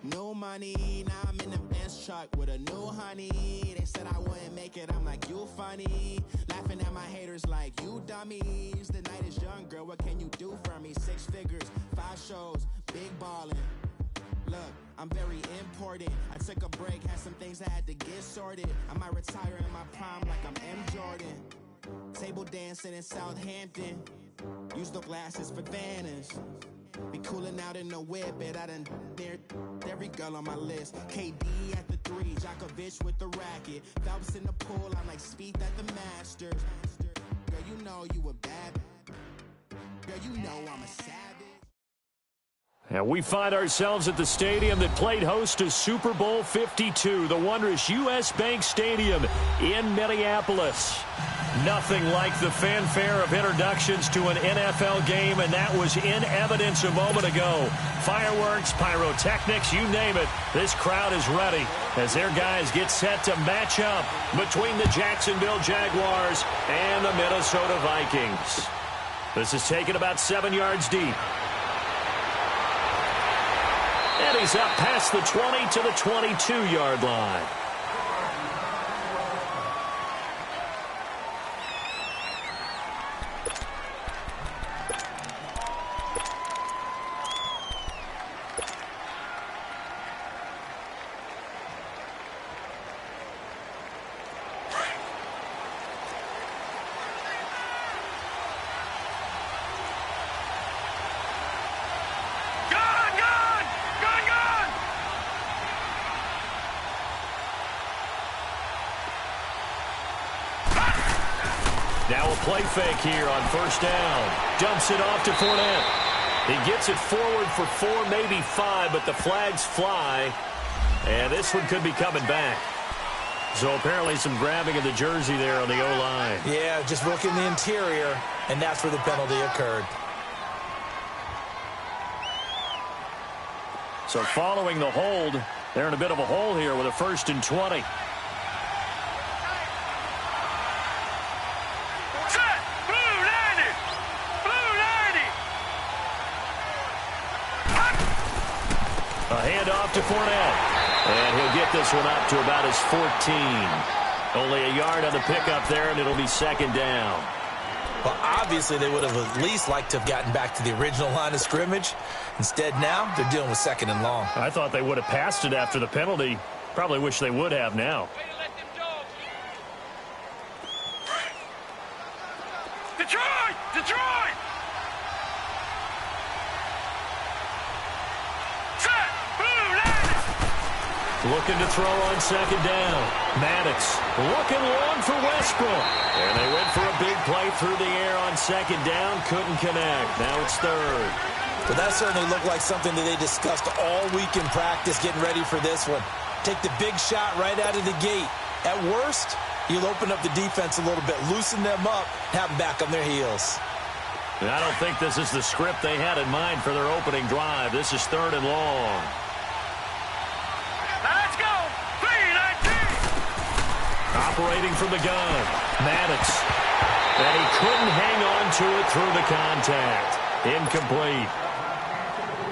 New money, now I'm in the Benz truck with a new honey. They said I wouldn't make it, I'm like, you funny. Laughing at my haters like, you dummies. The night is young, girl, what can you do for me? 6 figures, 5 shows, big ballin'. Look, I'm very important. I took a break, had some things I had to get sorted. I might retire in my prime like I'm M. Jordan. Table dancing in Southampton. Use the glasses for Vanish. Be cooling out in the whip, but I done there every girl on my list. KD at the 3, Djokovic with the racket. Phelps in the pool, I'm like Speed at the Masters. Girl, you know you a bad. Girl, you know I'm a savage. And we find ourselves at the stadium that played host to Super Bowl 52, the wondrous U.S. Bank Stadium in Minneapolis. Nothing like the fanfare of introductions to an NFL game, and that was in evidence a moment ago. Fireworks, pyrotechnics, you name it. This crowd is ready as their guys get set to match up between the Jacksonville Jaguars and the Minnesota Vikings. This is taken about 7 yards deep. And he's up past the 20 to the 22-yard line. Now a play fake here on first down. Dumps it off to Fournette. He gets it forward for 4, maybe 5, but the flags fly. And this one could be coming back. So apparently some grabbing of the jersey there on the O-line. Yeah, just working the interior, and that's where the penalty occurred. So following the hold, they're in a bit of a hole here with a 1st and 20. A handoff to Fournette. And he'll get this one up to about his 14. Only a yard on the pickup there, and it'll be 2nd down. Well, obviously they would have at least liked to have gotten back to the original line of scrimmage. Instead now, they're dealing with 2nd and long. I thought they would have passed it after the penalty. Probably wish they would have now. Detroit! Detroit! Looking to throw on 2nd down. Maddox looking long for Westbrook. And they went for a big play through the air on 2nd down. Couldn't connect. Now it's 3rd. Well, that certainly looked like something that they discussed all week in practice getting ready for this one. Take the big shot right out of the gate. At worst, you'll open up the defense a little bit, loosen them up, have them back on their heels. And I don't think this is the script they had in mind for their opening drive. This is 3rd and long. Operating from the gun, Maddox. And he couldn't hang on to it through the contact. Incomplete.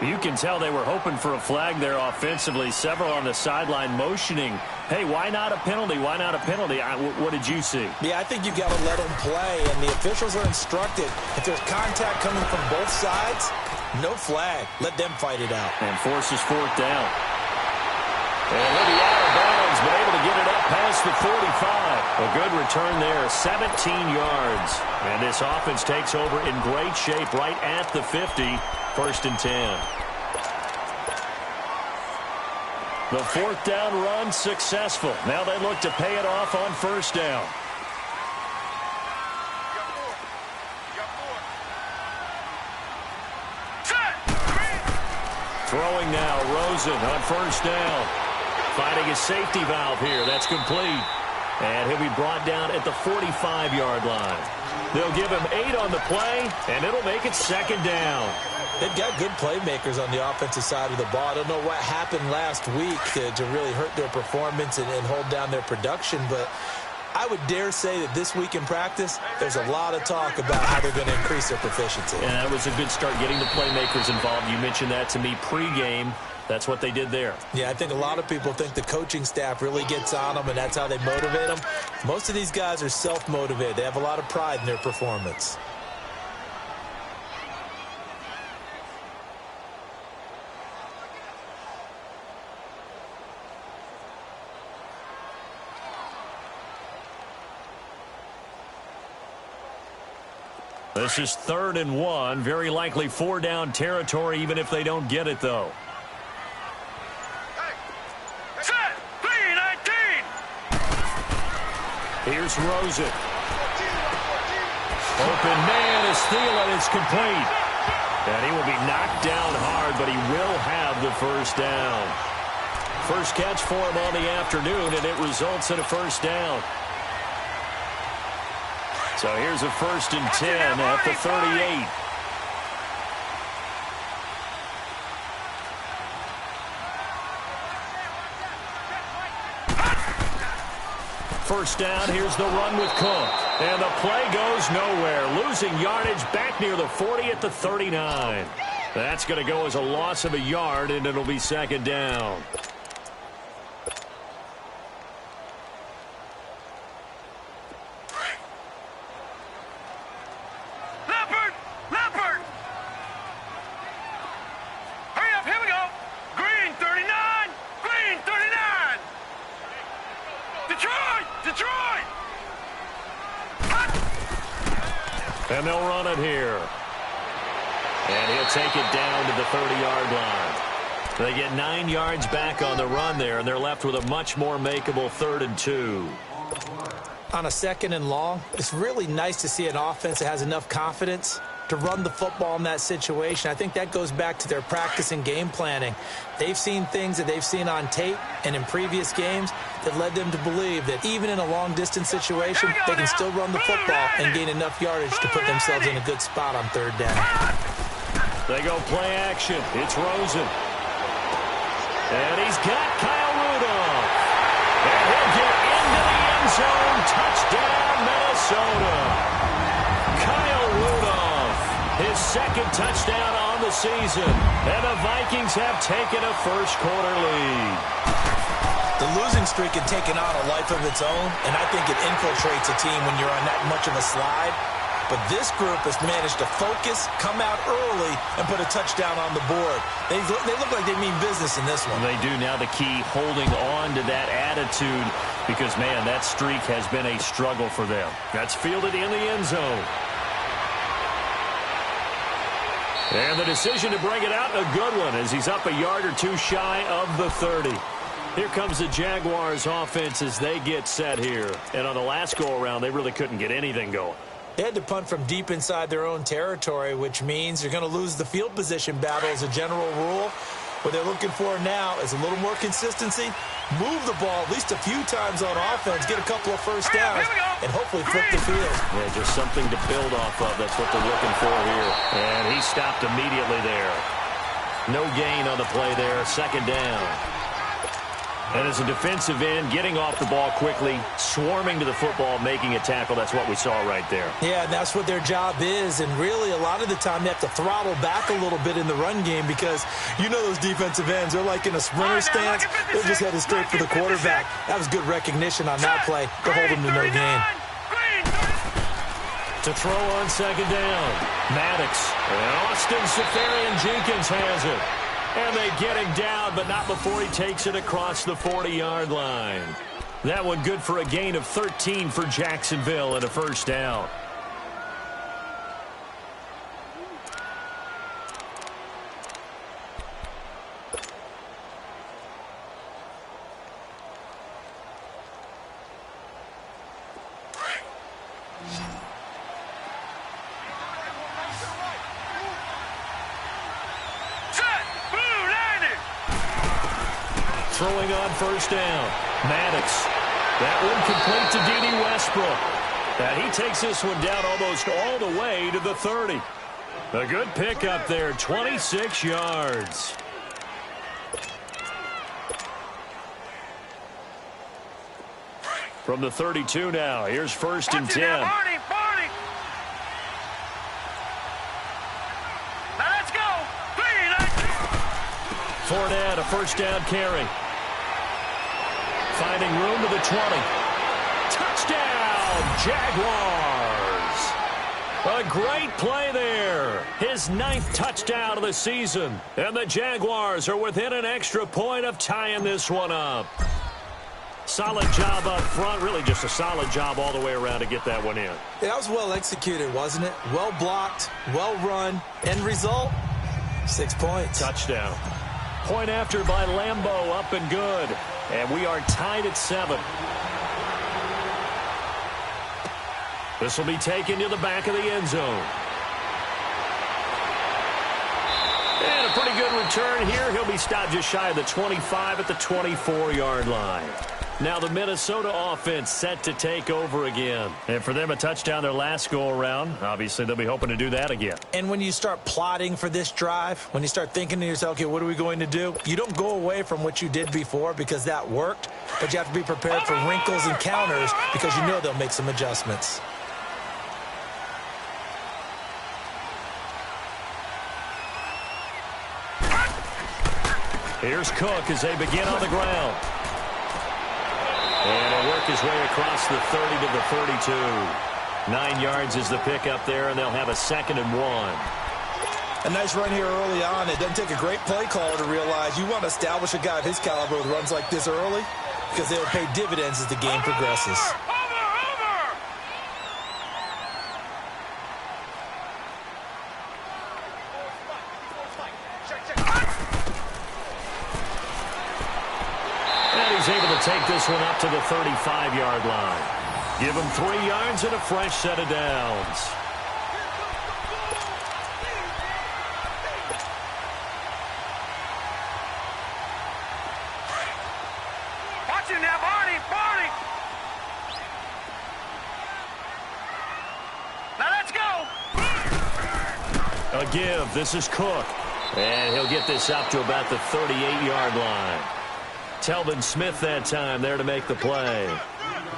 You can tell they were hoping for a flag there offensively. Several on the sideline motioning, hey, why not a penalty? Why not a penalty? What did you see? Yeah, I think you've got to let them play, and the officials are instructed. If there's contact coming from both sides, no flag. Let them fight it out. And forces 4th down. And he'll be out of bounds, but able to get it up past the 45. A good return there, 17 yards. And this offense takes over in great shape right at the 50, 1st and 10. The 4th down run successful. Now they look to pay it off on 1st down. Throwing now, Rosen on 1st down. Finding a safety valve here. That's complete. And he'll be brought down at the 45-yard line. They'll give him 8 on the play, and it'll make it 2nd down. They've got good playmakers on the offensive side of the ball. I don't know what happened last week to really hurt their performance and hold down their production, but I would dare say that this week in practice, there's a lot of talk about how they're going to increase their proficiency. And that was a good start getting the playmakers involved. You mentioned that to me pregame. That's what they did there. Yeah, I think a lot of people think the coaching staff really gets on them, and that's how they motivate them. Most of these guys are self-motivated. They have a lot of pride in their performance. This is 3rd and 1. Very likely 4-down territory, even if they don't get it, though. Set. 3-19. Here's Rosen. Open man is Thielen. It's complete. And he will be knocked down hard, but he will have the first down. First catch for him on the afternoon, and it results in a first down. So here's a 1st and 10 at the 38. First down, here's the run with Cook. And the play goes nowhere. Losing yardage back near the 40 at the 39. That's going to go as a loss of a yard, and it'll be 2nd down. And they'll run it here. And he'll take it down to the 30-yard line. They get 9 yards back on the run there, and they're left with a much more makeable 3rd and 2. On a 2nd and long, it's really nice to see an offense that has enough confidence to run the football in that situation. I think that goes back to their practice and game planning. They've seen things that they've seen on tape and in previous games that led them to believe that even in a long-distance situation, they can still run the football and gain enough yardage to put themselves in a good spot on 3rd down. They go play action. It's Rosen. And he's got Kyle Rudolph. And he'll get into the end zone. Touchdown, Minnesota. Kyle Rudolph, his 2nd touchdown on the season. And the Vikings have taken a first-quarter lead. The losing streak had taken on a life of its own, and I think it infiltrates a team when you're on that much of a slide. But this group has managed to focus, come out early, and put a touchdown on the board. They look like they mean business in this one. They do. Now the key, holding on to that attitude, because, man, that streak has been a struggle for them. That's fielded in the end zone. And the decision to bring it out, a good one, as he's up a yard or two shy of the 30. Here comes the Jaguars offense as they get set here. And on the last go-around, they really couldn't get anything going. They had to punt from deep inside their own territory, which means you're going to lose the field position battle as a general rule. What they're looking for now is a little more consistency, move the ball at least a few times on offense, get a couple of first downs, and hopefully flip the field. Yeah, just something to build off of. That's what they're looking for here. And he stopped immediately there. No gain on the play there. 2nd down. And as a defensive end, getting off the ball quickly, swarming to the football, making a tackle, that's what we saw right there. Yeah, that's what their job is, and really a lot of the time they have to throttle back a little bit in the run game because you know those defensive ends, they're like in a sprinter stance. They're just headed straight for the quarterback. That was good recognition on that play to hold them to no gain. To throw on 2nd down, Maddox. And Austin Seferian-Jenkins has it. And they get him down, but not before he takes it across the 40-yard line. That one good for a gain of 13 for Jacksonville and a first down. Throwing on first down. Maddox. That one complete to D.D. Westbrook. And he takes this one down almost all the way to the 30. A good pickup there, 26 yards. From the 32 now, here's 1st and 10. Fournette, a first down carry. Finding room to the 20. Touchdown, Jaguars. A great play there. His 9th touchdown of the season. And the Jaguars are within an extra point of tying this one up. Solid job up front. Really just a solid job all the way around to get that one in. Yeah, that was well executed, wasn't it? Well blocked, well run. End result, 6 points. Touchdown. Point after by Lambeau, up and good. And we are tied at 7. This will be taken to the back of the end zone. And a pretty good return here. He'll be stopped just shy of the 25 at the 24-yard line. Now the Minnesota offense set to take over again. And for them, a touchdown their last go-around. Obviously, they'll be hoping to do that again. And when you start plotting for this drive, when you start thinking to yourself, okay, what are we going to do? You don't go away from what you did before because that worked, but you have to be prepared for wrinkles and counters because you know they'll make some adjustments. Here's Cook as they begin on the ground. And he'll work his way across the 30 to the 32. 9 yards is the pickup there, and they'll have a 2nd and 1. A nice run here early on. It doesn't take a great play caller to realize you want to establish a guy of his caliber with runs like this early because they'll pay dividends as the game progresses. Able to take this one up to the 35-yard line. Give him 3 yards and a fresh set of downs. Watch him now, Barney! Barney! Now let's go! A give. This is Cook. And he'll get this up to about the 38-yard line. Telvin Smith that time there to make the play.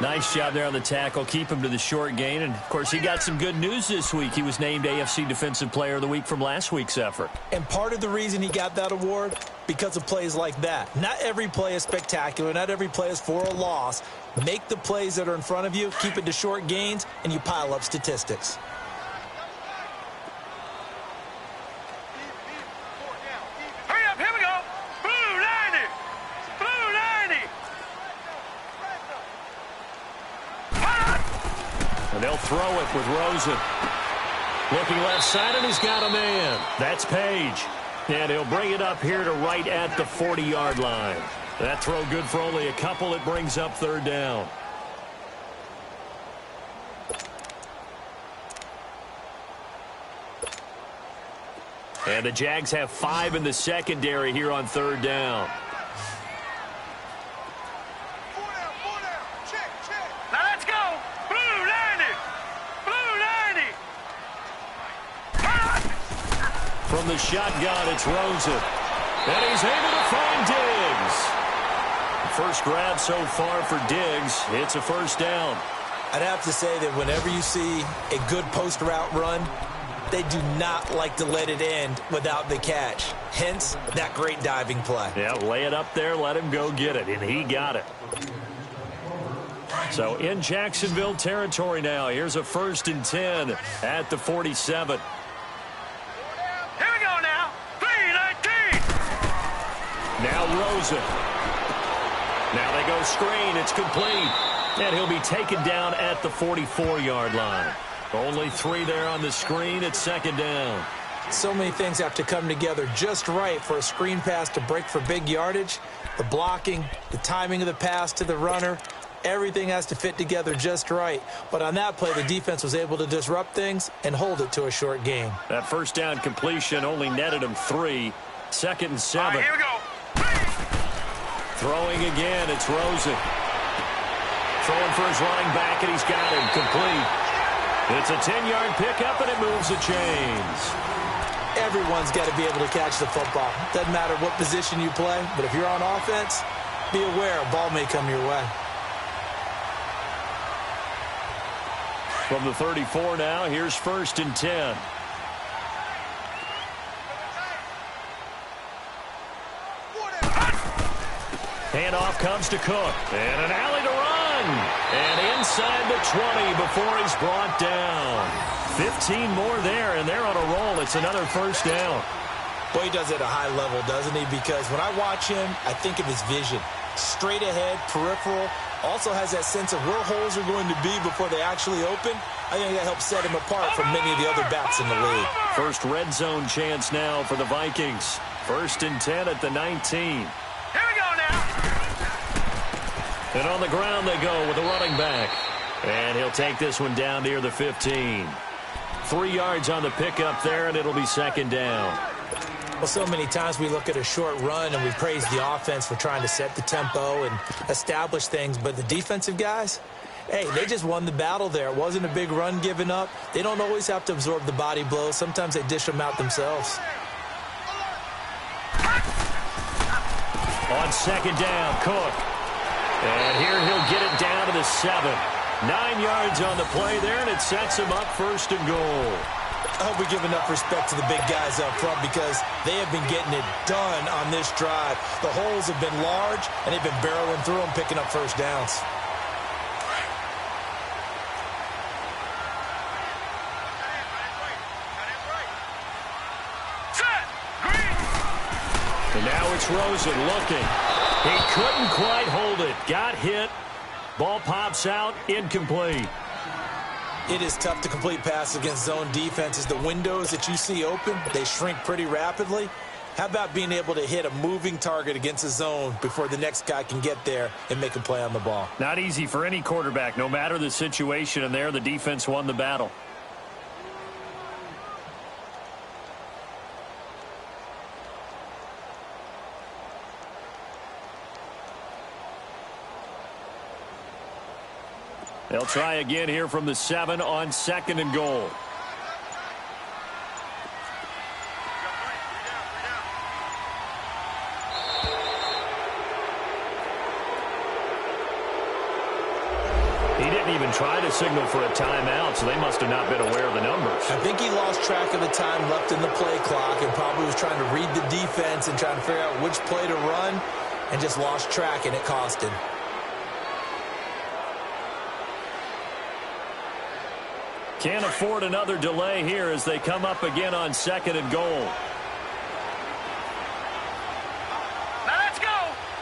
Nice job there on the tackle. Keep him to the short gain. And, of course, he got some good news this week. He was named AFC Defensive Player of the Week from last week's effort. And part of the reason he got that award, because of plays like that. Not every play is spectacular. Not every play is for a loss. Make the plays that are in front of you, keep it to short gains, and you pile up statistics. They'll throw it with Rosen. Looking left side, and he's got a man. That's Page. And he'll bring it up here to right at the 40-yard line. That throw good for only a couple. It brings up 3rd down. And the Jags have 5 in the secondary here on 3rd down. From the shotgun, it's Rosen. And he's able to find Diggs. First grab so far for Diggs. It's a 1st down. I'd have to say that whenever you see a good post route run, they do not like to let it end without the catch. Hence, that great diving play. Yeah, lay it up there, let him go get it, and he got it. So in Jacksonville territory now, here's a 1st and 10 at the 47. Now Rosen. Now they go screen. It's complete. And he'll be taken down at the 44-yard line. Only 3 there on the screen. It's 2nd down. So many things have to come together just right for a screen pass to break for big yardage. The blocking, the timing of the pass to the runner, everything has to fit together just right. But on that play, the defense was able to disrupt things and hold it to a short gain. That 1st down completion only netted him 3. 2nd and 7. All right, here we go. Throwing again, it's Rosen. Throwing for his running back, and he's got him complete. It's a 10-yard pickup, and it moves the chains. Everyone's got to be able to catch the football. Doesn't matter what position you play, but if you're on offense, be aware a ball may come your way. From the 34 now, here's 1st and 10. Handoff comes to Cook. And an alley to run. And inside the 20 before he's brought down. 15 more there, and they're on a roll. It's another first down. Boy, he does it at a high level, doesn't he? Because when I watch him, I think of his vision. Straight ahead, peripheral. Also has that sense of where holes are going to be before they actually open. I think that helps set him apart from many of the other backs in the league. First red zone chance now for the Vikings. 1st and 10 at the 19. Here we go now. And on the ground they go with the running back. And he'll take this one down near the 15. 3 yards on the pickup there, and it'll be 2nd down. Well, so many times we look at a short run and we praise the offense for trying to set the tempo and establish things. But the defensive guys, hey, they just won the battle there. It wasn't a big run given up. They don't always have to absorb the body blows. Sometimes they dish them out themselves. On 2nd down, Cook. And here he'll get it down to the 7. 9 yards on the play there, and it sets him up 1st and goal. I hope we give enough respect to the big guys up front because they have been getting it done on this drive. The holes have been large, and they've been barreling through them, picking up first downs. And now it's Rosen looking. He couldn't quite hold it. Got hit. Ball pops out, incomplete. It is tough to complete passes against zone defenses. The windows that you see open, they shrink pretty rapidly. How about being able to hit a moving target against a zone before the next guy can get there and make a play on the ball? Not easy for any quarterback, no matter the situation, and there the defense won the battle. They'll try again here from the 7 on 2nd and goal. He didn't even try to signal for a timeout, so they must have not been aware of the numbers. I think he lost track of the time left in the play clock and probably was trying to read the defense and trying to figure out which play to run and just lost track, and it cost him. Can't afford another delay here as they come up again on 2nd and goal. Now let's go.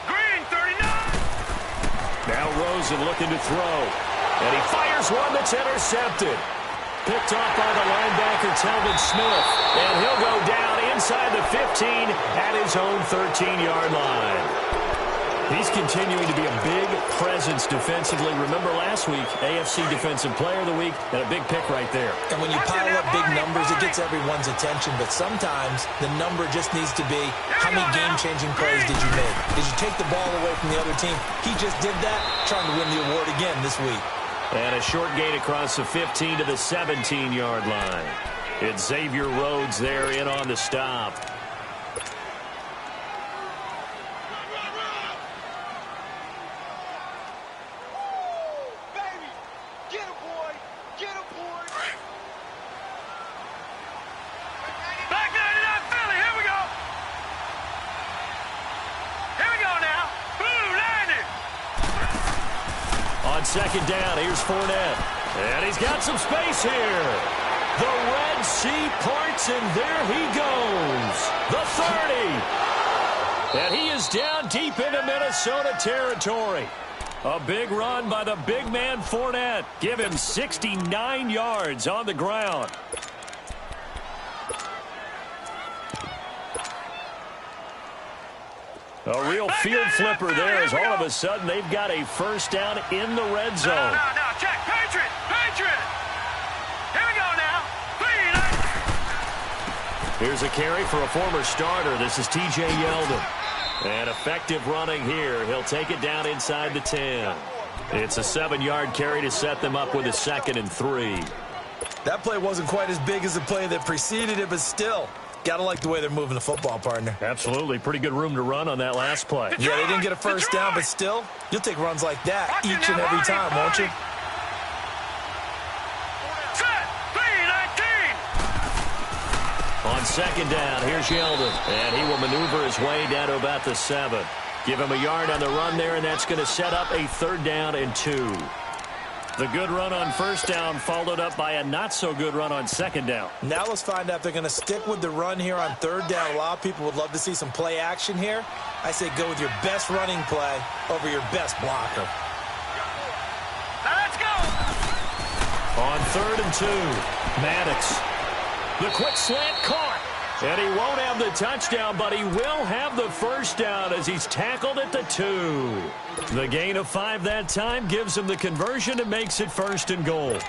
Green, 39. Now Rosen looking to throw. And he fires one that's intercepted. Picked off by the linebacker, Telvin Smith. And he'll go down inside the 15 at his own 13-yard line. He's continuing to be a big presence defensively. Remember last week, AFC Defensive Player of the Week, and a big pick right there. And when you pile up big numbers, it gets everyone's attention. But sometimes the number just needs to be, how many game-changing plays did you make? Did you take the ball away from the other team? He just did that, trying to win the award again this week. And a short gain across the 15 to the 17-yard line. It's Xavier Rhodes there in on the stop. On 2nd down, here's Fournette. And he's got some space here. The Red Sea parts, and there he goes. The 30. And he is down deep into Minnesota territory. A big run by the big man Fournette. Give him 69 yards on the ground. A real field flipper there as all of a sudden they've got a first down in the red zone. No, check. Patriot. Here we go now. Here's a carry for a former starter. This is T.J. Yeldon. And effective running here. He'll take it down inside the 10. It's a 7-yard carry to set them up with a 2nd and 3. That play wasn't quite as big as the play that preceded it, but still. Gotta like the way they're moving the football, partner. Absolutely. Pretty good room to run on that last play. Yeah, they didn't get a first down, but still, you'll take runs like that each and every time, won't you? On 2nd down, here's Yeldon. And he will maneuver his way down to about the 7. Give him a yard on the run there, and that's going to set up a 3rd down and 2. The good run on 1st down followed up by a not-so-good run on 2nd down. Now let's find out if they're going to stick with the run here on 3rd down. A lot of people would love to see some play action here. I say go with your best running play over your best blocker. Let's go! On 3rd and 2, Maddox. The quick slant caught. And he won't have the touchdown, but he will have the 1st down as he's tackled at the 2. The gain of 5 that time gives him the conversion and makes it 1st and goal.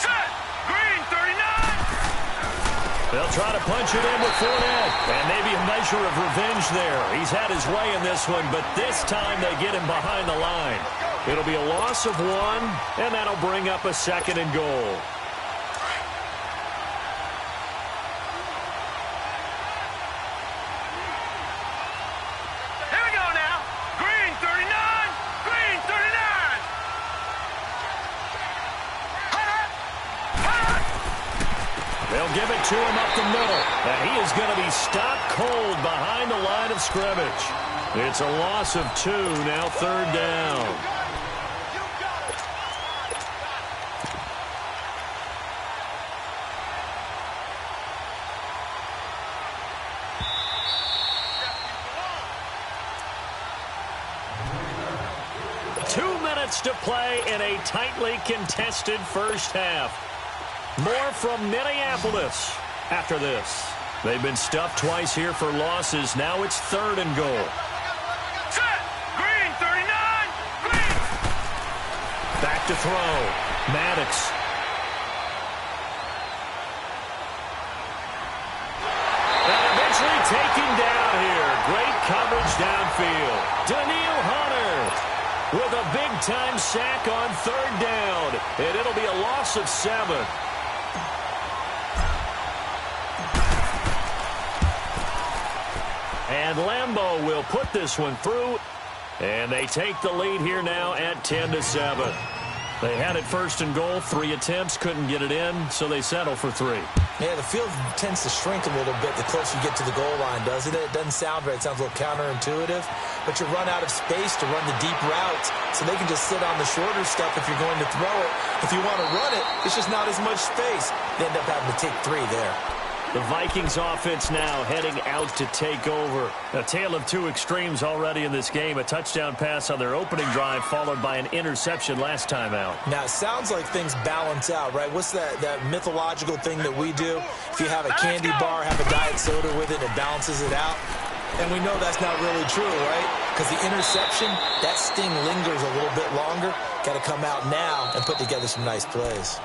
Set! Green 39! They'll try to punch it in with Fournette. And maybe a measure of revenge there. He's had his way in this one, but this time they get him behind the line. It'll be a loss of 1, and that'll bring up a 2nd and goal. Here we go now! Green 39! Green 39! They'll give it to him up the middle, and he is going to be stopped cold behind the line of scrimmage. It's a loss of 2, now 3rd down. To play in a tightly contested 1st half. More from Minneapolis after this. They've been stuffed twice here for losses. Now it's 3rd and goal. Set! Green 39! Green! Back to throw. Maddox. And eventually taken down here. Great coverage downfield. Daniil Hunter with a big-time sack on 3rd down. And it'll be a loss of 7. And Lambeau will put this one through. And they take the lead here now at 10-7. They had it 1st and goal. 3 attempts, couldn't get it in, so they settle for 3. Yeah, the field tends to shrink a little bit the closer you get to the goal line, doesn't it? It doesn't sound right. It sounds a little counterintuitive. But you run out of space to run the deep routes, so they can just sit on the shorter stuff if you're going to throw it. If you want to run it, it's just not as much space. They end up having to take 3 there. The Vikings offense now heading out to take over. A tale of 2 extremes already in this game. A touchdown pass on their opening drive followed by an interception last time out. Now, it sounds like things balance out, right? What's that mythological thing that we do? If you have a candy bar, have a diet soda with it, it balances it out. And we know that's not really true, right? Because the interception, that sting lingers a little bit longer. Got to come out now and put together some nice plays.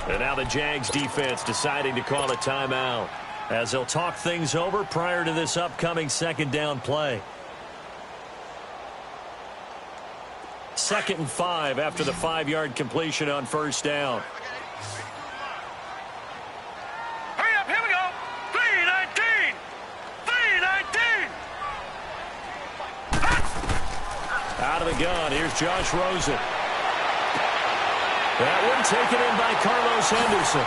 And now the Jags defense deciding to call a timeout as they'll talk things over prior to this upcoming 2nd down play. 2nd and 5 after the 5-yard completion on 1st down. Hurry up, here we go! 319! 319! Out of the gun, here's Josh Rosen. That one taken in by Carlos Henderson.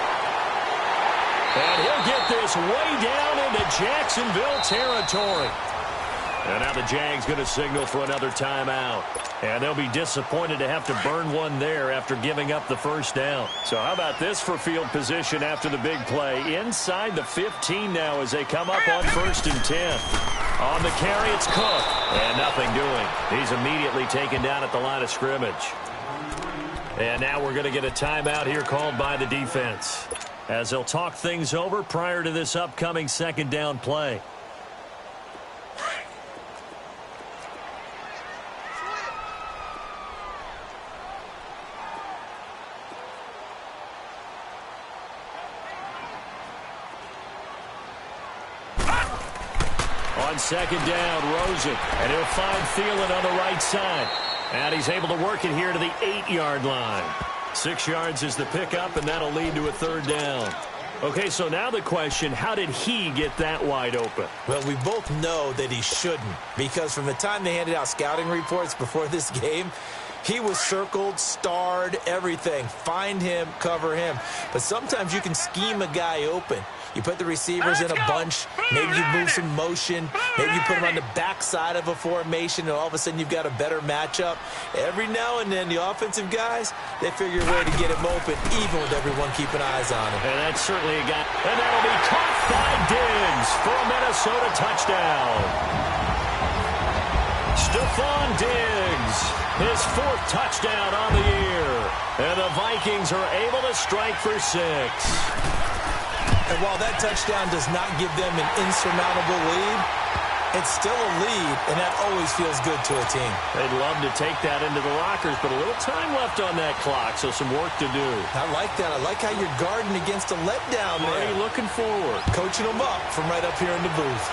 And he'll get this way down into Jacksonville territory. And now the Jags going to signal for another timeout. And they'll be disappointed to have to burn one there after giving up the 1st down. So how about this for field position after the big play? Inside the 15 now as they come up on 1st and 10. On the carry, it's Cook. And nothing doing. He's immediately taken down at the line of scrimmage. And now we're going to get a timeout here called by the defense as they'll talk things over prior to this upcoming 2nd down play. On 2nd down, Rosen, and he'll find Thielen on the right side. And he's able to work it here to the 8-yard line. 6 yards is the pickup, and that'll lead to a 3rd down. Okay, so now the question, how did he get that wide open? Well, we both know that he shouldn't, because from the time they handed out scouting reports before this game, He was circled, starred, everything. Find him, cover him. But sometimes you can scheme a guy open. You put the receivers in a bunch. Maybe you move some motion. Maybe you put them on the backside of a formation, and all of a sudden you've got a better matchup. Every now and then, the offensive guys, they figure a way to get him open, even with everyone keeping eyes on him. And that's certainly a guy. And that'll be caught by Diggs for a Minnesota touchdown. Stephon Diggs, his 4th touchdown on the year. And the Vikings are able to strike for 6. And while that touchdown does not give them an insurmountable lead, it's still a lead, and that always feels good to a team. They'd love to take that into the lockers, but a little time left on that clock, so some work to do. I like that. I like how you're guarding against a letdown there. Already looking forward. Coaching them up from right up here in the booth.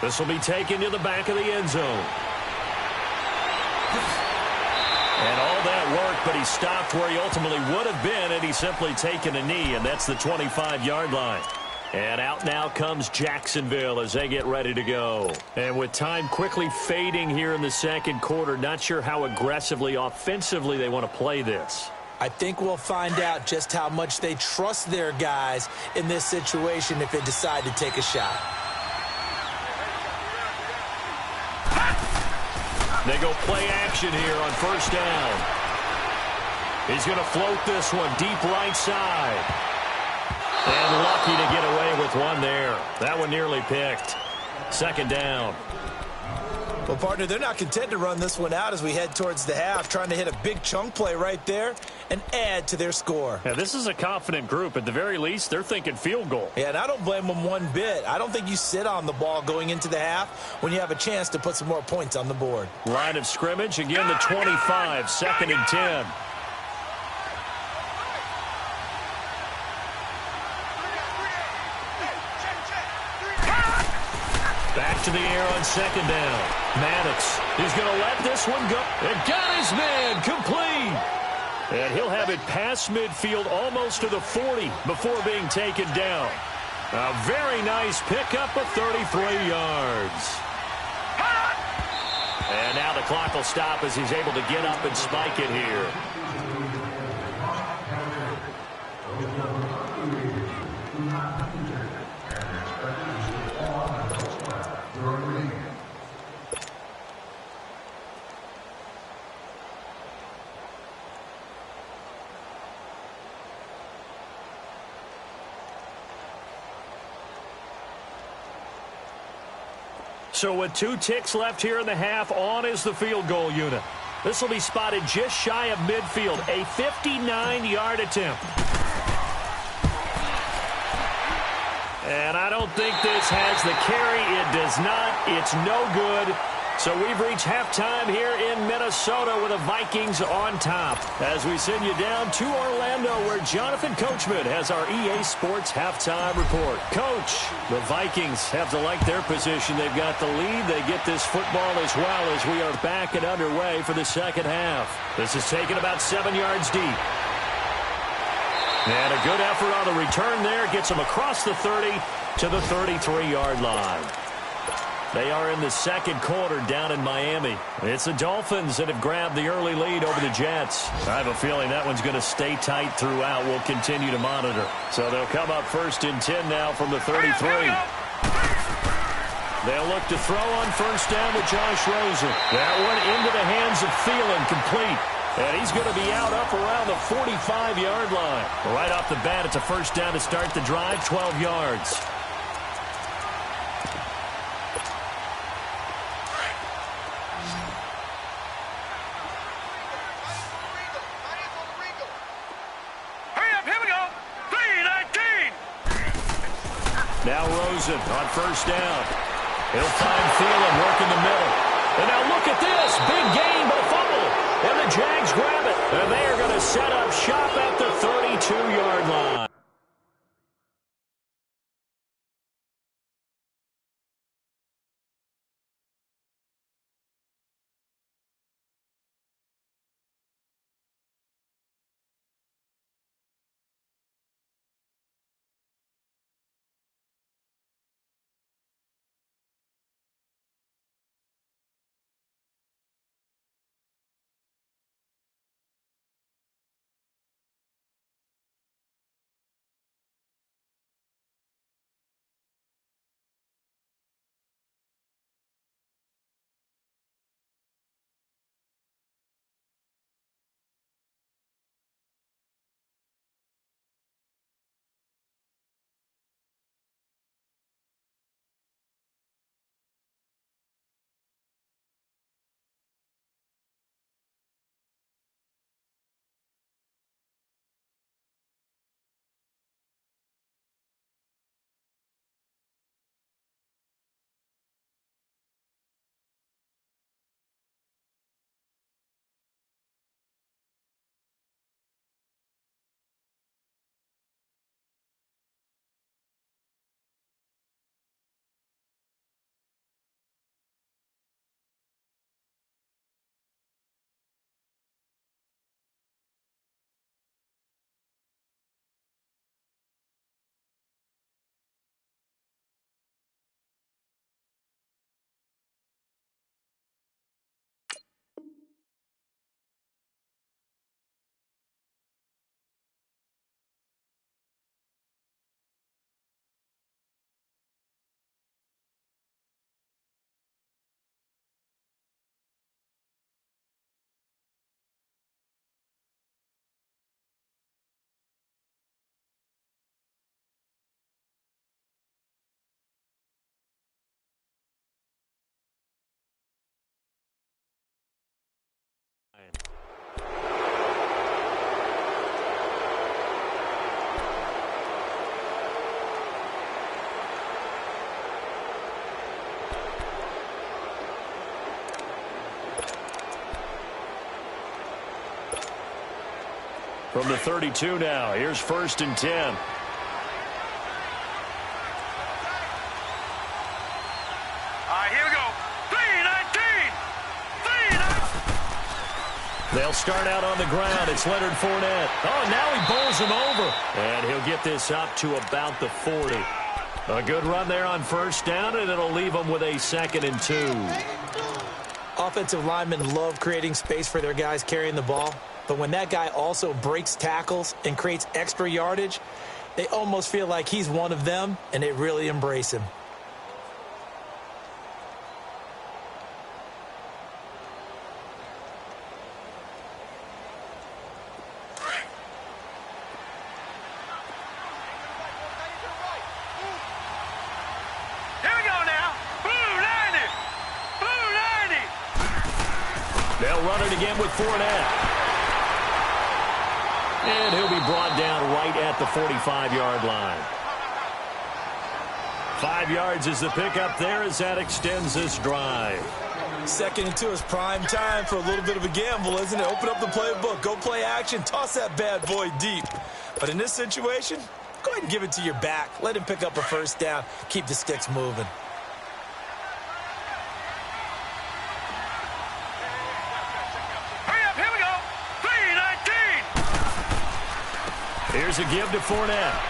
This will be taken to the back of the end zone. And all that work, but he stopped where he ultimately would have been, and he's simply taken a knee, and that's the 25-yard line. And out now comes Jacksonville as they get ready to go. And with time quickly fading here in the second quarter, not sure how aggressively, offensively they want to play this. I think we'll find out just how much they trust their guys in this situation if they decide to take a shot. They go play action here on first down. He's going to float this one deep right side. And lucky to get away with one there. That one nearly picked. Second down. Well, partner, they're not content to run this one out as we head towards the half, trying to hit a big chunk play right there and add to their score. Yeah, this is a confident group. At the very least, they're thinking field goal. Yeah, and I don't blame them one bit. I don't think you sit on the ball going into the half when you have a chance to put some more points on the board. Line of scrimmage, again the 25, 2nd and 10. Back to the air on second down. Maddox is going to let this one go. And got his man complete. And he'll have it past midfield almost to the 40 before being taken down. A very nice pickup of 33 yards. And now the clock will stop as he's able to get up and spike it here. So with 2 ticks left here in the half, on is the field goal unit. This will be spotted just shy of midfield, a 59-yard attempt. And I don't think this has the carry. It does not. It's no good. So we've reached halftime here in Minnesota with the Vikings on top. As we send you down to Orlando, where Jonathan Coachman has our EA Sports halftime report. Coach, the Vikings have to like their position. They've got the lead. They get this football as well as we are back and underway for the second half. This is taken about 7 yards deep. And a good effort on the return there. Gets them across the 30 to the 33-yard line. They are in the second quarter down in Miami. It's the Dolphins that have grabbed the early lead over the Jets. I have a feeling that one's going to stay tight throughout. We'll continue to monitor. So they'll come up 1st and 10 now from the 33. They'll look to throw on first down with Josh Rosen. That one into the hands of Thielen, complete. And he's going to be out up around the 45-yard line. Right off the bat, it's a first down to start the drive, 12 yards. Now Rosen on first down. He'll find Thielen working the middle. And now look at this. Big gain, but a fumble. And the Jags grab it. And they are going to set up shop at the 32-yard line. From the 32 now, here's 1st and 10. All right, here we go. 3-19. 3-19. They'll start out on the ground. It's Leonard Fournette. Oh, and now he bowls him over. And he'll get this up to about the 40. A good run there on 1st down, and it'll leave them with a 2nd and 2. Offensive linemen love creating space for their guys carrying the ball. But when that guy also breaks tackles and creates extra yardage, they almost feel like he's one of them, and they really embrace him. Here we go now. Blue 90. Blue 90. They'll run it again with Fournette. And he'll be brought down right at the 45-yard line. 5 yards is the pickup there as that extends this drive. 2nd and 2 is prime time for a little bit of a gamble, isn't it? Open up the playbook, go play action, toss that bad boy deep. But in this situation, go ahead and give it to your back. Let him pick up a 1st down. Keep the sticks moving. Here's a give to Fournette.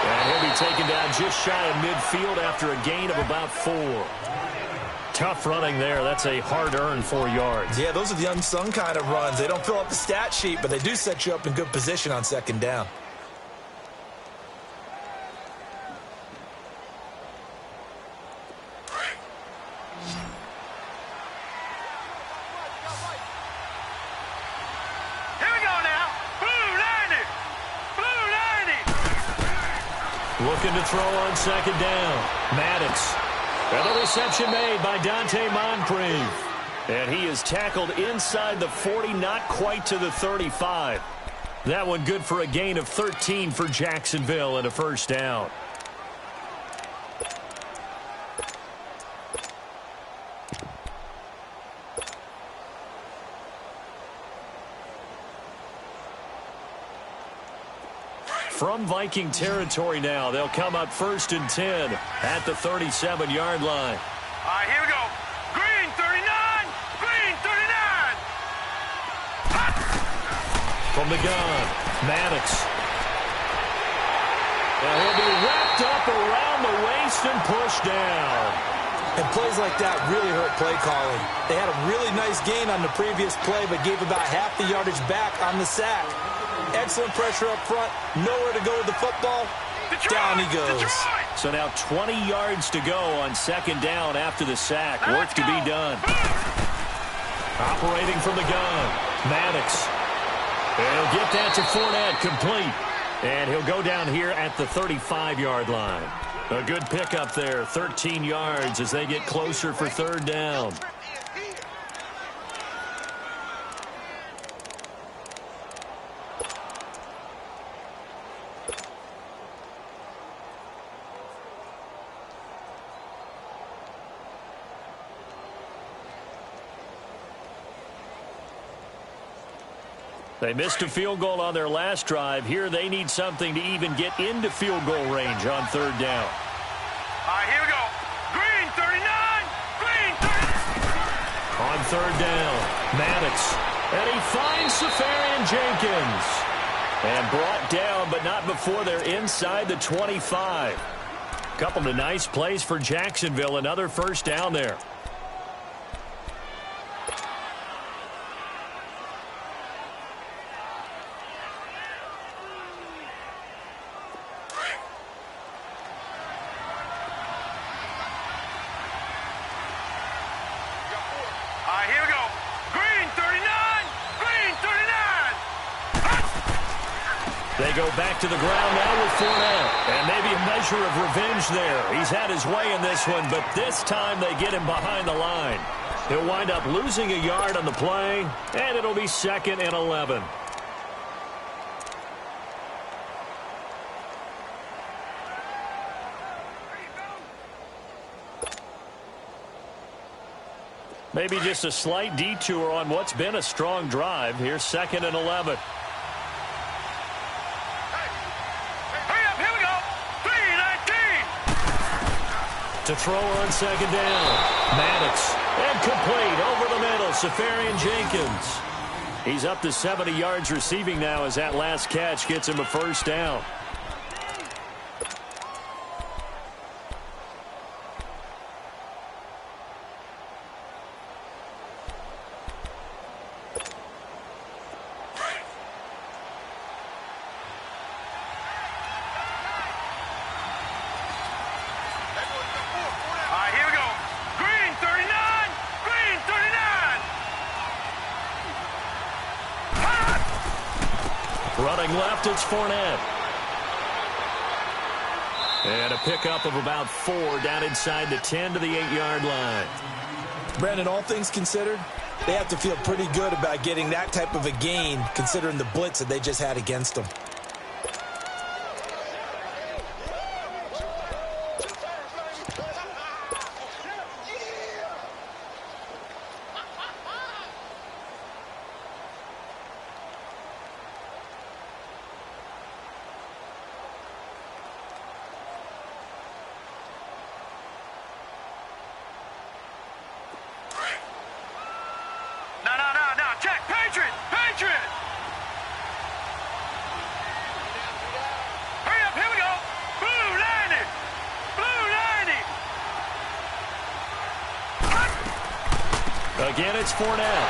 And he'll be taken down just shy of midfield after a gain of about 4. Tough running there. That's a hard-earned 4 yards. Yeah, those are the unsung kind of runs. They don't fill up the stat sheet, but they do set you up in good position on 2nd down. Looking to throw on 2nd down. Maddox. And the reception made by Dante Moncrief. And he is tackled inside the 40, not quite to the 35. That one good for a gain of 13 for Jacksonville and a 1st down. From Viking territory now, they'll come up 1st and 10 at the 37-yard line. All right, here we go. Green 39. Green 39. From the gun, Maddox. And he'll be wrapped up around the waist and pushed down. And plays like that really hurt play calling. They had a really nice gain on the previous play, but gave about half the yardage back on the sack. Excellent pressure up front. Nowhere to go with the football. Detroit, down he goes. Detroit. So now 20 yards to go on 2nd down after the sack. Work to be done. Operating from the gun, Maddox. And he'll get that to Fournette, complete. And he'll go down here at the 35-yard line. A good pickup there, 13 yards as they get closer for 3rd down. They missed a field goal on their last drive. Here they need something to even get into field goal range on 3rd down. All right, here we go. Green 39. Green 39. On 3rd down, Maddox. And he finds Safarian Jenkins. And brought down, but not before they're inside the 25. Couple of nice plays for Jacksonville. Another 1st down there. They go back to the ground now with Fournette. And maybe a measure of revenge there. He's had his way in this one, but this time they get him behind the line. He'll wind up losing a yard on the play, and it'll be 2nd and 11. Maybe just a slight detour on what's been a strong drive. Here's 2nd and 11. To throw on 2nd down. Maddox. And complete over the middle. Safarian Jenkins. He's up to 70 yards receiving now as that last catch gets him a 1st down. Running left, it's Fournette. And a pickup of about 4 down inside the 10 to the 8-yard line. Brandon, all things considered, they have to feel pretty good about getting that type of a gain considering the blitz that they just had against them. Again, it's Fournette.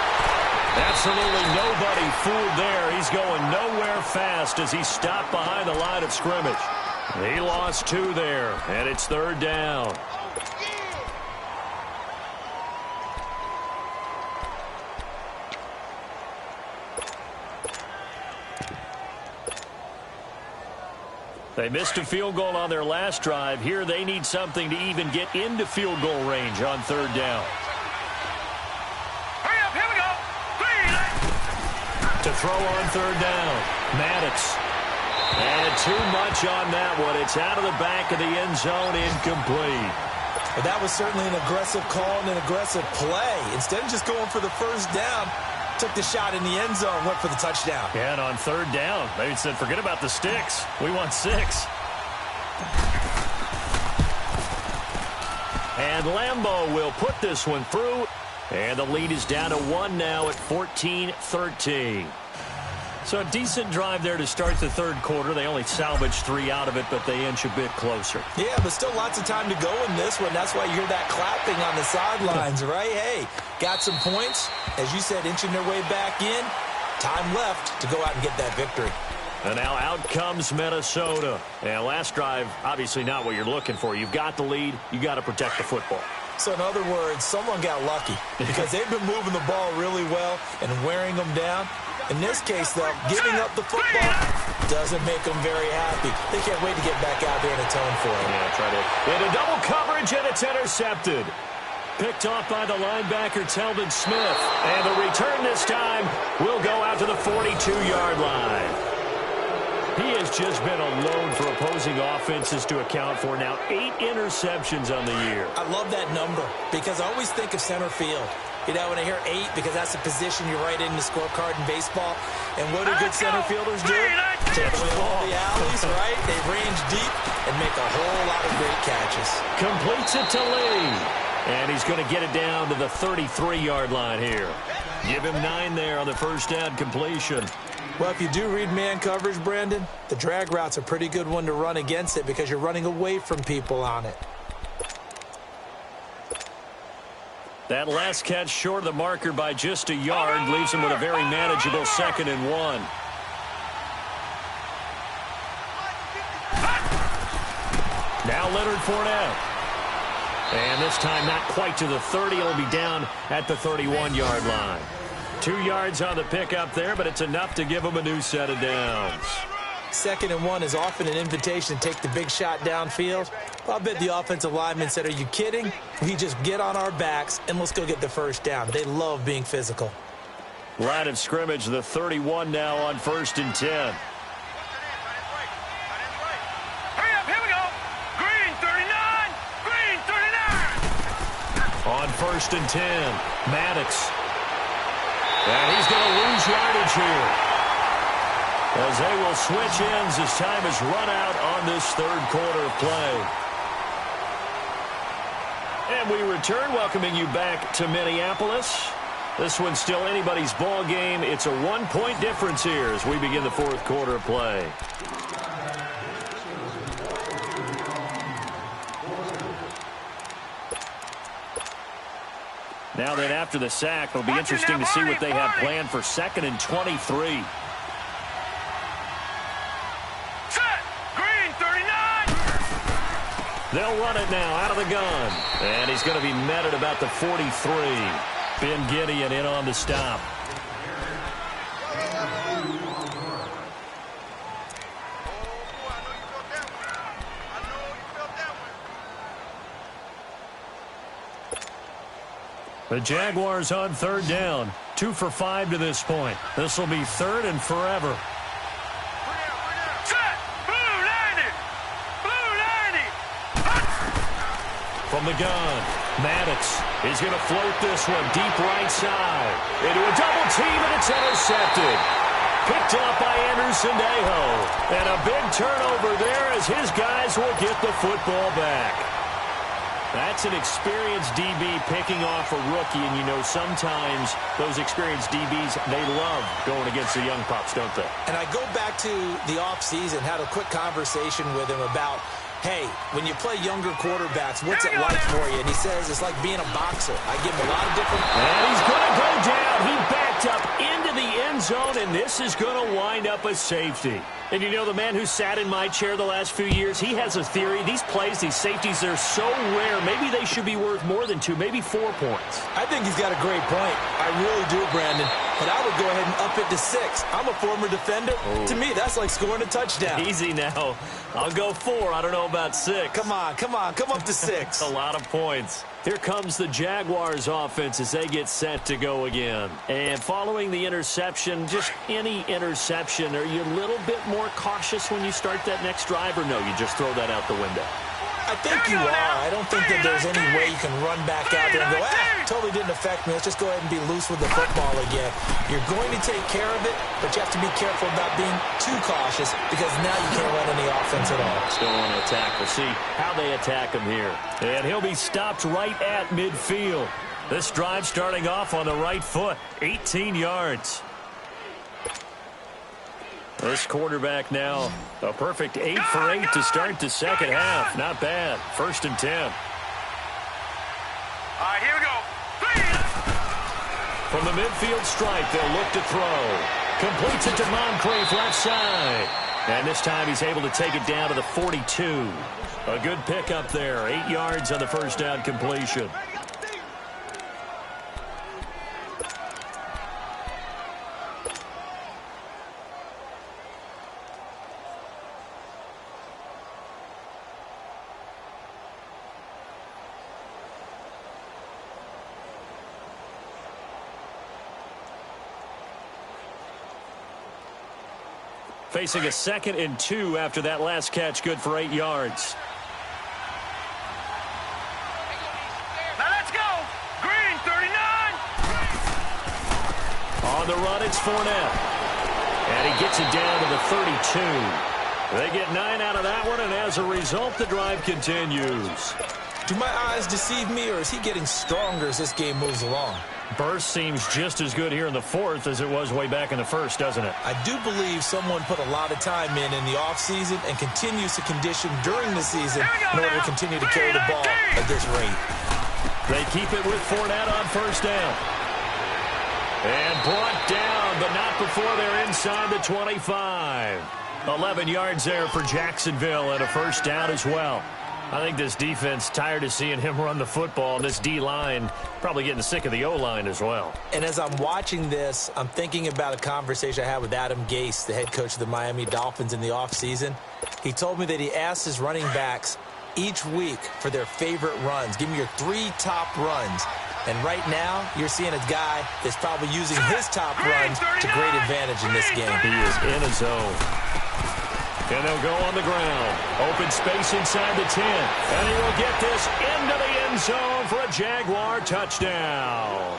Absolutely nobody fooled there. He's going nowhere fast as he stopped behind the line of scrimmage. He lost 2 there, and it's 3rd down. They missed a field goal on their last drive. Here they need something to even get into field goal range on 3rd down. To throw on 3rd down. Maddox. And too much on that one. It's out of the back of the end zone, incomplete. Well, that was certainly an aggressive call and an aggressive play. Instead of just going for the 1st down, took the shot in the end zone, went for the touchdown. Yeah, and on 3rd down, they said, forget about the sticks. We want 6. And Lambeau will put this one through. And the lead is down to 1 now at 14-13. So a decent drive there to start the 3rd quarter. They only salvaged 3 out of it, but they inch a bit closer. Yeah, but still lots of time to go in this one. That's why you hear that clapping on the sidelines, right? Hey, got some points. As you said, inching their way back in. Time left to go out and get that victory. And now out comes Minnesota. And last drive, obviously not what you're looking for. You've got the lead. You got to protect the football. So in other words, someone got lucky because they've been moving the ball really well and wearing them down. In this case, though, giving up the football doesn't make them very happy. They can't wait to get back out there and atone for it. Yeah, try to into double coverage, and it's intercepted. Picked off by the linebacker, Telvin Smith. And the return this time will go out to the 42-yard line. He has just been a load for opposing offenses to account for. Now 8 interceptions on the year. I love that number because I always think of center field. You know, when I hear 8, because that's the position you write in the scorecard in baseball. And what do good center fielders do? Take away all the alleys, right? They range deep and make a whole lot of great catches. Completes it to Lee. And he's going to get it down to the 33-yard line here. Give him 9 there on the 1st down completion. Well, if you do read man coverage, Brandon, the drag route's a pretty good one to run against it because you're running away from people on it. That last catch short of the marker by just a yard leaves him with a very manageable 2nd and 1. Now Leonard Fournette. And this time not quite to the 30. It'll be down at the 31-yard line. 2 yards on the pickup there, but it's enough to give him a new set of downs. 2nd and 1 is often an invitation to take the big shot downfield. Well, I bet the offensive lineman said, are you kidding? We just get on our backs and let's go get the 1st down. They love being physical. Line of scrimmage, the 31 now on 1st and 10. Hurry up, here we go. Green 39, green 39. On 1st first and 10. Maddox. And he's going to lose yardage here, as they will switch ends as time has run out on this third quarter of play. And we return, welcoming you back to Minneapolis. This one's still anybody's ball game. It's a 1-point difference here as we begin the fourth quarter of play. Now then, after the sack, it'll be interesting to see what they have planned for 2nd and 23. Set! Green, 39! They'll run it now out of the gun. And he's going to be met at about the 43. Ben Gideon in on the stop. The Jaguars on third down. 2 for 5 to this point. This will be 3rd and forever. Set! Blue 90! Blue 90! From the gun, Maddox is going to float this one deep right side. Into a double team, and it's intercepted. Picked up by Anderson-Dejo. And a big turnover there as his guys will get the football back. That's an experienced DB picking off a rookie, and you know sometimes those experienced DBs, they love going against the young pups, don't they? And I go back to the offseason, had a quick conversation with him about, hey, when you play younger quarterbacks, what's it like for you? And he says it's like being a boxer. I give him a lot of different... And he's going to go down. He backed up into the end zone, and this is going to wind up a safety. And you know, the man who sat in my chair the last few years, he has a theory. These plays, these safeties, they're so rare. Maybe they should be worth more than 2, maybe 4 points. I think he's got a great point. I really do, Brandon. But I would go ahead and up it to 6. I'm a former defender. To me, that's like scoring a touchdown. Easy now. I'll go 4. I don't know about 6. Come on. Come up to 6. A lot of points. Here comes the Jaguars offense as they get set to go again. And following the interception, just any interception, are you a little bit more cautious when you start that next drive, or no, you just throw that out the window? I think you are. I don't think that there's any way you can run back out there and go, totally didn't affect me. Let's just go ahead and be loose with the football again. You're going to take care of it, but you have to be careful about being too cautious because now you can't run any offense at all. Still want to attack. We'll see how they attack him here. And he'll be stopped right at midfield. This drive starting off on the right foot, 18 yards. This quarterback now, a perfect 8 for 8 to start the second half. Not bad. 1st and 10. All right, here we go. From the midfield stripe, they'll look to throw. Completes it to Moncrief left side. And this time he's able to take it down to the 42. A good pickup there. 8 yards on the first down completion. Facing a 2nd and 2 after that last catch, good for 8 yards. Now let's go. Green, 39. On the run, it's Fournette. And he gets it down to the 32. They get 9 out of that one, and as a result, the drive continues. Do my eyes deceive me, or is he getting stronger as this game moves along? Burst seems just as good here in the 4th as it was way back in the 1st, doesn't it? I do believe someone put a lot of time in the offseason and continues to condition during the season in order to continue to carry the ball at this rate. They keep it with Fournette on 1st down. And brought down, but not before they're inside the 25. 11 yards there for Jacksonville and a 1st down as well. I think this defense tired of seeing him run the football, and this D-line probably getting sick of the O-line as well. And as I'm watching this, I'm thinking about a conversation I had with Adam Gase, the head coach of the Miami Dolphins in the offseason. He told me that he asked his running backs each week for their favorite runs. Give me your 3 top runs. And right now, you're seeing a guy that's probably using his top runs to great advantage in this game. He is in a zone. And they'll go on the ground. Open space inside the 10. And he will get this into the end zone for a Jaguar touchdown.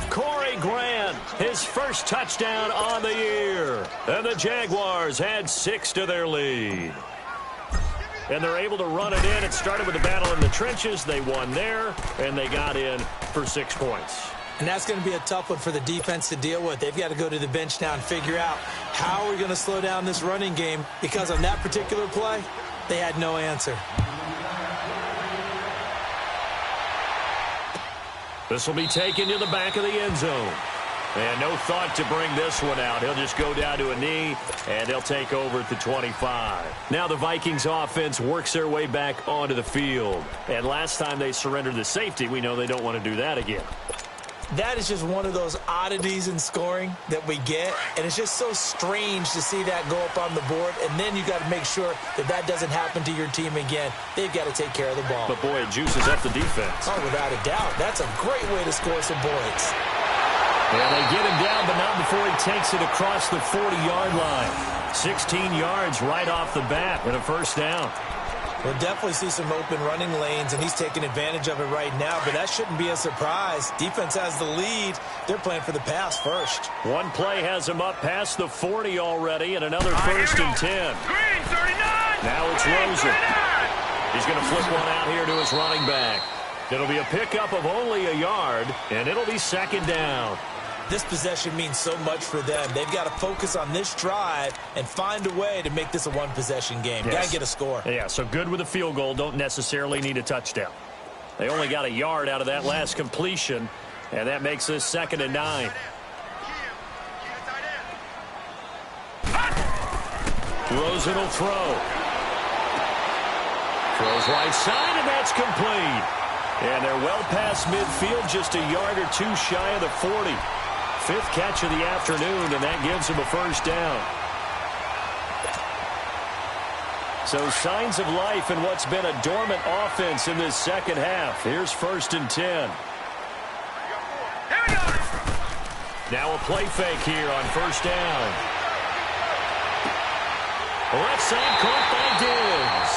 Corey Grant, his first touchdown on the year. And the Jaguars add 6 to their lead. And they're able to run it in. It started with a battle in the trenches. They won there, and they got in for 6 points. And that's going to be a tough one for the defense to deal with. They've got to go to the bench now and figure out how are we going to slow down this running game, because on that particular play, they had no answer. This will be taken to the back of the end zone. And no thought to bring this one out. He'll just go down to a knee, and they'll take over at the 25. Now the Vikings offense works their way back onto the field. And last time they surrendered the safety, we know they don't want to do that again. That is just one of those oddities in scoring that we get, and it's just so strange to see that go up on the board, and then you got to make sure that that doesn't happen to your team again. They've got to take care of the ball. But, boy, it juices up the defense. Oh, without a doubt. That's a great way to score some points. Yeah, they get him down, but not before he takes it across the 40-yard line. 16 yards right off the bat and a first down. We'll definitely see some open running lanes, and he's taking advantage of it right now, but that shouldn't be a surprise. Defense has the lead. They're playing for the pass first. One play has him up past the 40 already, and another first and 10. Green 39. Now it's Rosen. He's going to flip one out here to his running back. It'll be a pickup of only a yard, and it'll be second down. This possession means so much for them. They've got to focus on this drive and find a way to make this a one-possession game. Yes. Got to get a score. Yeah, so good with a field goal. Don't necessarily need a touchdown. They only got a yard out of that last completion, and that makes this 2nd and 9. Rosen will throw. Throws right side, and that's complete. And they're well past midfield, just a yard or two shy of the 40. 5th catch of the afternoon, and that gives him a first down. So signs of life in what's been a dormant offense in this second half. Here's 1st and 10. Now a play fake here on first down. Left side caught by Diggs.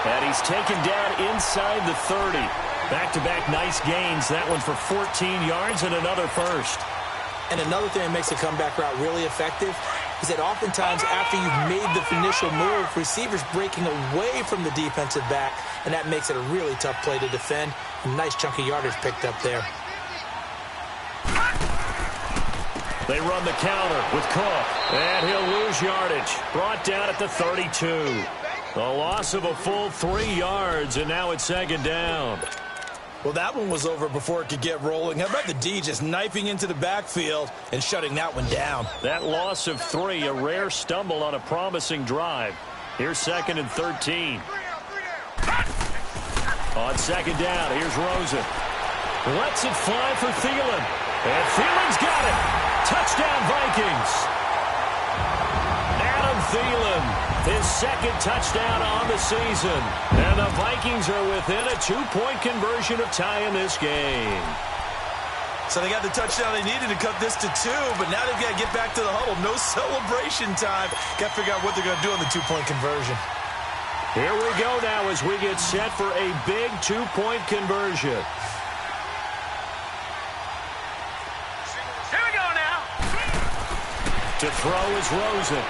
And he's taken down inside the 30. Back-to-back nice gains. That one for 14 yards and another first. And another thing that makes the comeback route really effective is that oftentimes after you've made the initial move, receivers breaking away from the defensive back, and that makes it a really tough play to defend. A nice chunk of yardage picked up there. They run the counter with Cook, and he'll lose yardage. Brought down at the 32. A loss of a full 3 yards, and now it's second down. Well, that one was over before it could get rolling. How about the D just knifing into the backfield and shutting that one down? That loss of 3, a rare stumble on a promising drive. Here's 2nd and 13. On second down, here's Rosen. Lets it fly for Thielen. And Thielen's got it. Touchdown, Vikings. Adam Thielen. His 2nd touchdown on the season. And the Vikings are within a 2-point conversion of tying this game. So they got the touchdown they needed to cut this to 2, but now they've got to get back to the huddle. No celebration time. Got to figure out what they're going to do on the 2-point conversion. Here we go now as we get set for a big 2-point conversion. Here we go now. To throw is Rosen.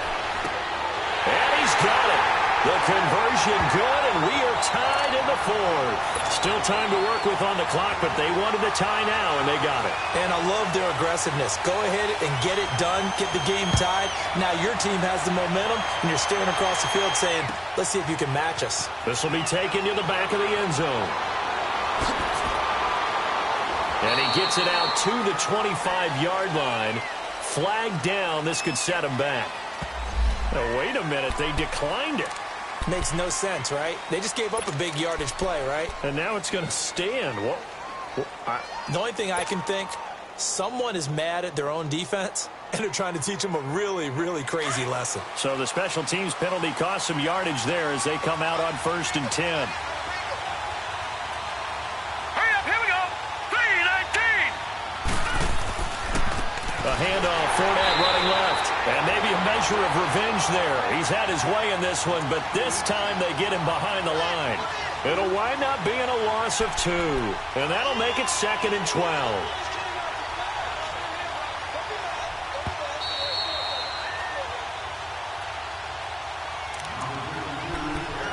And he's got it. The conversion good, and we are tied in the 4th. Still time to work with on the clock, but they wanted the tie now, and they got it. And I love their aggressiveness. Go ahead and get it done. Get the game tied. Now your team has the momentum, and you're staring across the field saying, let's see if you can match us. This will be taken to the back of the end zone. And he gets it out to the 25-yard line. Flag down. This could set him back. Oh, wait a minute. They declined it. Makes no sense, right? They just gave up a big yardage play, right? And now it's going to stand. The only thing I can think, someone is mad at their own defense, and they're trying to teach them a really, really crazy lesson. So the special teams penalty cost some yardage there as they come out on 1st and 10. Hurry up, here we go. 3-19. A handoff, Fournette running left. And maybe a measure of revenge there. He's had his way in this one, but this time they get him behind the line. It'll wind up being a loss of 2, and that'll make it 2nd and 12.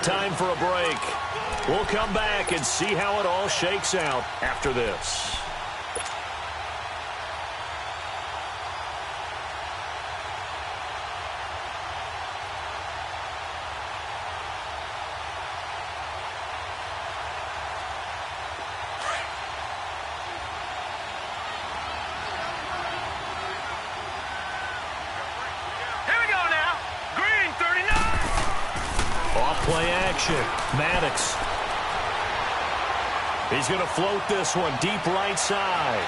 Time for a break. We'll come back and see how it all shakes out after this. Play action. Maddox. He's going to float this one deep right side.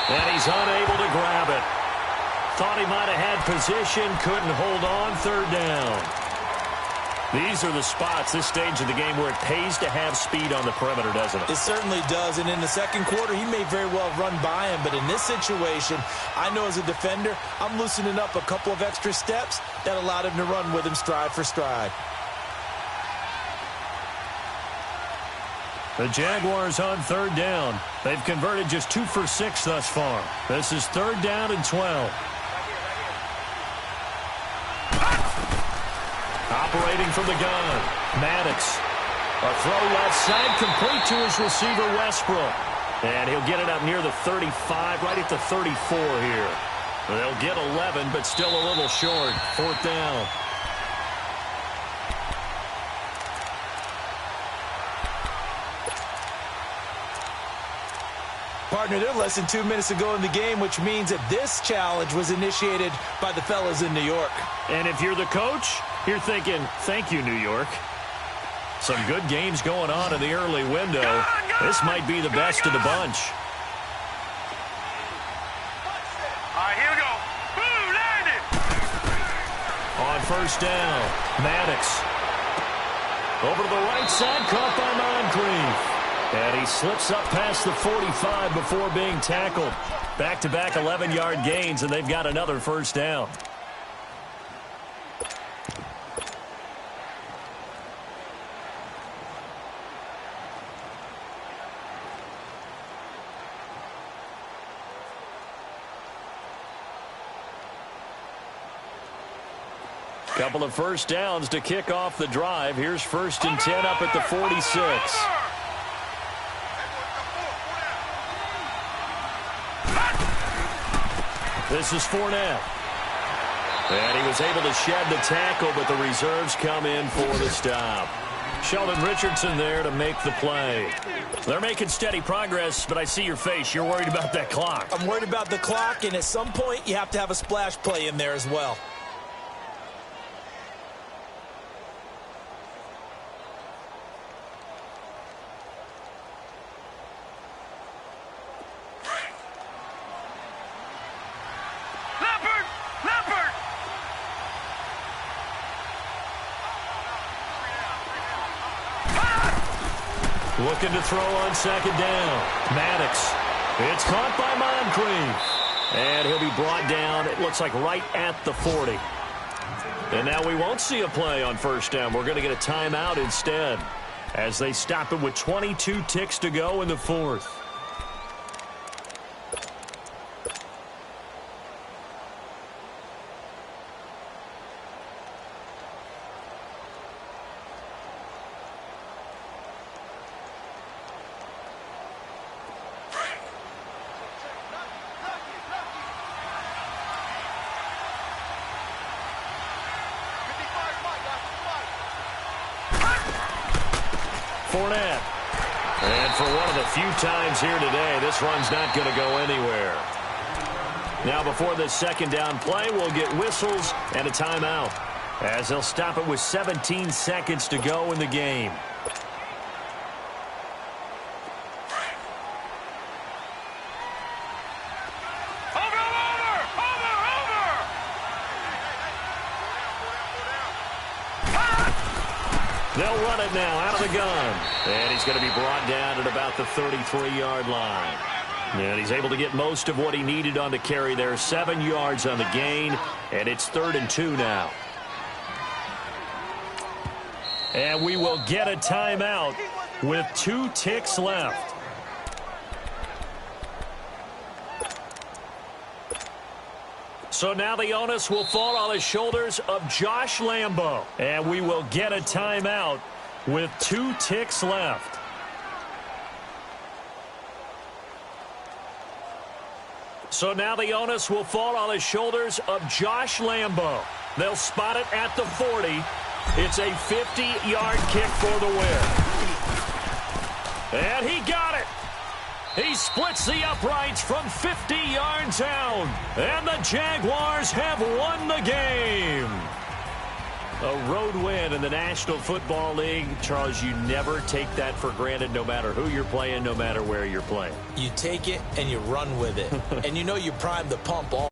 And he's unable to grab it. Thought he might have had position, couldn't hold on, 3rd down. These are the spots, this stage of the game, where it pays to have speed on the perimeter, doesn't it? It certainly does, and in the second quarter, he may very well run by him, but in this situation, I know as a defender, I'm loosening up a couple of extra steps that allowed him to run with him stride for stride. The Jaguars on 3rd down. They've converted just 2 for 6 thus far. This is 3rd down and 12. Operating from the gun, Maddox. A throw left side, complete to his receiver, Westbrook. And he'll get it up near the 35, right at the 34 here. They'll get 11, but still a little short. 4th down. Partner, they're less than 2 minutes ago in the game, which means that this challenge was initiated by the fellas in New York. And if you're the coach, you're thinking, thank you, New York. Some good games going on in the early window. This might be the best of the bunch. All right, here we go. Boom, landed. On 1st down, Maddox. Over to the right side, caught by Moncrief. And he slips up past the 45 before being tackled. Back-to-back 11-yard gains, and they've got another 1st down. Couple of 1st downs to kick off the drive. Here's 1st and 10 up at the 46. This is Fournette. And he was able to shed the tackle, but the reserves come in for the stop. Sheldon Richardson there to make the play. They're making steady progress, but I see your face. You're worried about that clock. I'm worried about the clock, and at some point, you have to have a splash play in there as well. Looking to throw on 2nd down. Maddox. It's caught by Moncrief. And he'll be brought down, it looks like right at the 40. And now we won't see a play on 1st down. We're going to get a timeout instead as they stop it with 22 ticks to go in the 4th. Fournette. And for one of the few times here today, this run's not going to go anywhere. Now before this 2nd down play, we'll get whistles and a timeout as they'll stop it with 17 seconds to go in the game. They'll run it now out of the gun. And he's going to be brought down at about the 33-yard line. And he's able to get most of what he needed on the carry there. 7 yards on the gain. And it's 3rd and 2 now. And we will get a timeout with 2 ticks left. So now the onus will fall on the shoulders of Josh Lambo. And we will get a timeout with 2 ticks left. So now the onus will fall on the shoulders of Josh Lambo. They'll spot it at the 40. It's a 50-yard kick for the win. And he got it. He splits the uprights from 50 yards out. And the Jaguars have won the game. A road win in the National Football League. Charles, you never take that for granted, no matter who you're playing, no matter where you're playing. You take it and you run with it. And you know you prime the pump all